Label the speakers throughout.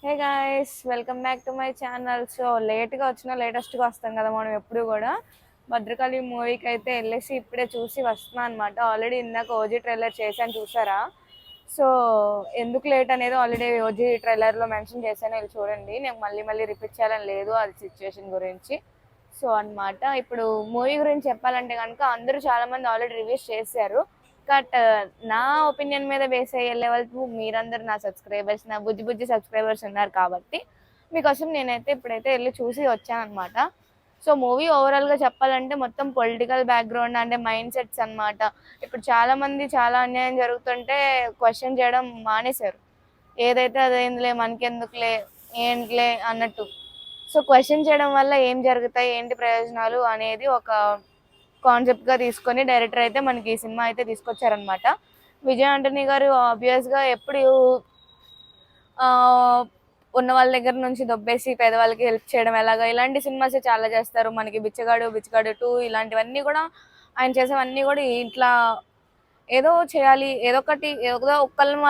Speaker 1: Hey guys, welcome back to my channel. So లేట్గా వచ్చినా లేటెస్ట్గా వస్తాం కదా మనం ఎప్పుడు కూడా. భద్రకాళి మూవీకి అయితే వెళ్ళేసి ఇప్పుడే చూసి వస్తున్నాను అనమాట. ఆల్రెడీ ఇందాక ఓజీ ట్రైలర్ చేశాను, చూసారా? సో ఎందుకు లేట్ అనేది ఆల్రెడీ ఓజీ ట్రైలర్లో మెన్షన్ చేశాను, వెళ్ళి చూడండి. నేను మళ్ళీ మళ్ళీ రిపీట్ చేయాలని లేదు, అది సిచ్యువేషన్ గురించి. సో అన్నమాట, ఇప్పుడు మూవీ గురించి చెప్పాలంటే కనుక అందరూ చాలామంది ఆల్రెడీ రివ్యూస్ చేశారు. బట్ నా ఒపీనియన్ మీద బేస్ అయ్యే లెవెల్ మీరందరూ నా సబ్స్క్రైబర్స్, నా బుజ్జి బుజ్జి సబ్స్క్రైబర్స్ ఉన్నారు కాబట్టి మీకోసం నేనైతే ఇప్పుడైతే వెళ్ళి చూసి వచ్చానమాట. సో మూవీ ఓవరాల్గా చెప్పాలంటే మొత్తం పొలిటికల్ బ్యాక్గ్రౌండ్ అంటే మైండ్ సెట్స్ అనమాట. ఇప్పుడు చాలామంది చాలా అన్యాయం జరుగుతుంటే క్వశ్చన్ చేయడం మానేశారు. ఏదైతే అదేందులే, మనకెందుకులే, ఏంటిలే అన్నట్టు. సో క్వశ్చన్ చేయడం వల్ల ఏం జరుగుతాయి, ఏంటి ప్రయోజనాలు అనేది ఒక కాన్సెప్ట్గా తీసుకొని డైరెక్టర్ అయితే మనకి ఈ సినిమా అయితే తీసుకొచ్చారనమాట. విజయ్ ఆంటనీ గారు ఆబ్వియస్గా ఎప్పుడు ఉన్న వాళ్ళ దగ్గర నుంచి దొబ్బేసి పేదవాళ్ళకి హెల్ప్ చేయడం ఎలాగా, ఇలాంటి సినిమాసే చాలా చేస్తారు. మనకి బిచ్చగాడు, బిచ్చగాడు 2 ఇలాంటివన్నీ కూడా ఆయన చేసేవన్నీ కూడా ఇట్లా ఏదో చేయాలి, ఏదో ఒక్కళ్ళని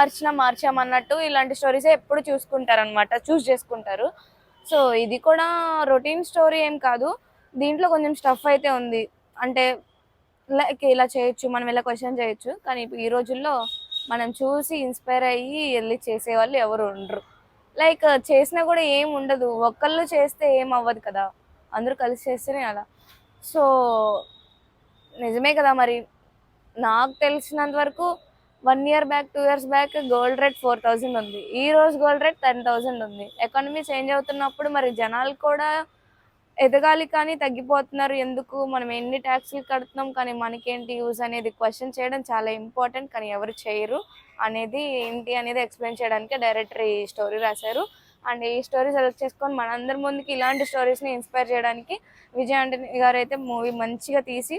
Speaker 1: మార్చామన్నట్టు ఇలాంటి స్టోరీసే ఎప్పుడు చూసుకుంటారనమాట, చూస్ చేసుకుంటారు. సో ఇది కూడా రొటీన్ స్టోరీ ఏం కాదు, దీంట్లో కొంచెం స్టఫ్ అయితే ఉంది. అంటే లైక్ ఇలా చేయొచ్చు, మనం ఇలా క్వశ్చన్ చేయొచ్చు, కానీ ఈ రోజుల్లో మనం చూసి ఇన్స్పైర్ అయ్యి వెళ్ళి చేసేవాళ్ళు ఎవరు ఉండరు. లైక్ చేసినా కూడా ఏం ఉండదు, ఒక్కళ్ళు చేస్తే ఏం అవ్వదు కదా, అందరూ కలిసి చేస్తేనే అలా. సో నిజమే కదా మరి. నాకు తెలిసినంత వరకు 1 year back, 2 years back gold rate 4,000 ఉంది, ఈ రోజు గోల్డ్ రేట్ 10,000 ఉంది. ఎకానమీ చేంజ్ అవుతున్నప్పుడు మరి జనాలు కూడా ఎదగాలి కానీ తగ్గిపోతున్నారు ఎందుకు, మనం ఎన్ని ట్యాక్స్లు కడుతున్నాం కానీ మనకేంటి యూజ్ అనేది క్వశ్చన్ చేయడం చాలా ఇంపార్టెంట్, కానీ ఎవరు చేయరు అనేది ఏంటి అనేది ఎక్స్ప్లెయిన్ చేయడానికి డైరెక్టర్ ఈ స్టోరీ రాశారు. అండ్ ఈ స్టోరీ సెలెక్ట్ చేసుకొని మనందరి ముందుకి ఇలాంటి స్టోరీస్ని ఇన్స్పైర్ చేయడానికి విజయ్ ఆంటనీ గారు అయితే మూవీ మంచిగా తీసి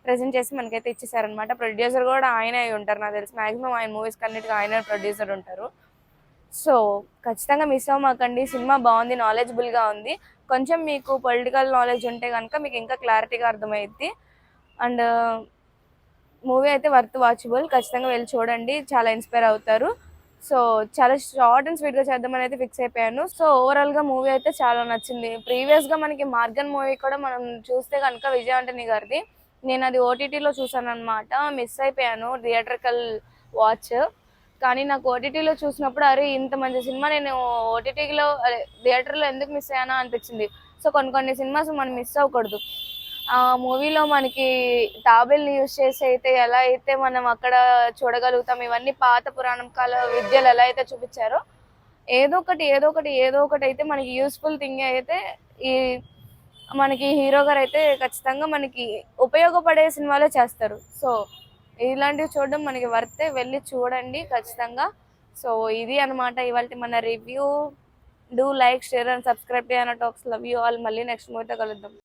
Speaker 1: ప్రెజెంట్ చేసి మనకైతే ఇచ్చేసారనమాట. ప్రొడ్యూసర్ కూడా ఆయనే అయి ఉంటారు నాకు తెలిసి, మ్యాక్సిమం ఆయన మూవీస్ కన్నిటిగా ఆయన ప్రొడ్యూసర్ ఉంటారు. సో ఖచ్చితంగా మిస్ అవ్వమాకండి, సినిమా బాగుంది, నాలెడ్జబుల్గా ఉంది. కొంచెం మీకు పొలిటికల్ నాలెడ్జ్ ఉంటే కనుక మీకు ఇంకా క్లారిటీగా అర్థమైద్ది. అండ్ మూవీ అయితే వర్త్ వాచబుల్, ఖచ్చితంగా వెళ్ళి చూడండి, చాలా ఇన్స్పైర్ అవుతారు. సో చాలా షార్ట్ అండ్ స్వీట్గా చేద్దామని అయితే ఫిక్స్ అయిపోయాను. సో ఓవరాల్గా మూవీ అయితే చాలా నచ్చింది. ప్రీవియస్గా మనకి మార్గన్ మూవీ కూడా మనం చూస్తే కనుక విజయ్ ఆంటనీ గారిది, నేను అది ఓటీటీలో చూసాను అనమాట, మిస్ అయిపోయాను థియేట్రికల్ వాచ్. కానీ నాకు ఓటీటీలో చూసినప్పుడు అరే ఇంత మంచి సినిమా నేను ఓటీటీలో థియేటర్లో ఎందుకు మిస్ అయ్యానా అనిపించింది. సో కొన్ని సినిమాస్ మనం మిస్ అవ్వకూడదు. ఆ మూవీలో మనకి తాబేల్ని యూజ్ చేసి అయితే ఎలా అయితే మనం అక్కడ చూడగలుగుతాం, ఇవన్నీ పాత పురాణం కాల విద్యలు ఎలా అయితే చూపించారో ఏదో ఒకటి అయితే మనకి యూస్ఫుల్ థింగ్ అయితే ఈ మనకి హీరో గారు అయితే ఖచ్చితంగా మనకి ఉపయోగపడే సినిమాలే చేస్తారు. సో ఇలాంటివి చూడడం మనకి వర్తే, వెళ్ళి చూడండి ఖచ్చితంగా. సో ఇది అనమాట ఇవాళ మన review. Do like, share and subscribe to Yana talks. Love you all. మళ్ళీ నెక్స్ట్ మూవీతో కలుద్దాం.